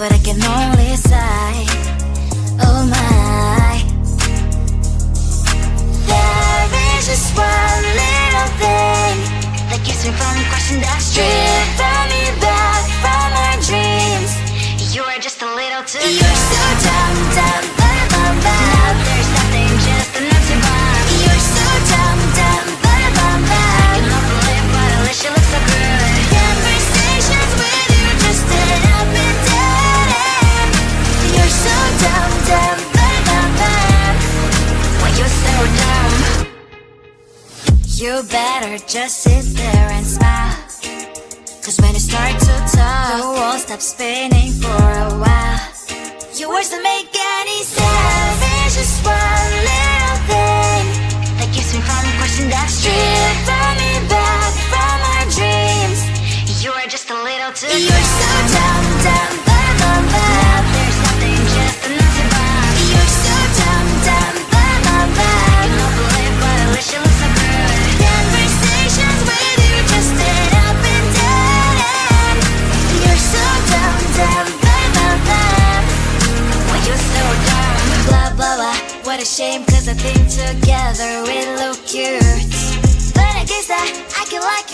but I can only sigh. Oh my. There is just one little thing that keeps me from crossing that street. Drive me back from our dreams. You're just a little too good. You're so dumb, dumb, but I'm bad. Now there's nothing, just enough to bomb. You're so dumb, dumb, but I'm bad. You love to live, but at least you look so good. Conversations with you just end up in dead end. You're so dumb, dumb, but I'm bad. Why you so dumb? You better just sit there and smile. Cause when you start to talk, the world stops spinning for a while. Your words don't make any sense. There's just one little thing that keeps me from crossing that street. Drive me back from our dreams. You're just a little too good. You're so dumb, dumb, but I'm bad. Now there's nothing, just enough to bomb. You're so dumb, dumb, but I'm bad. You don't believe, but at least you look so good. Conversations with you just end up in dead end. You're so dumb, dumb, but I'm bad. Why you so dumb? Blah, blah, blah. What a shame, cause I think together we look cute. But I guess that I can like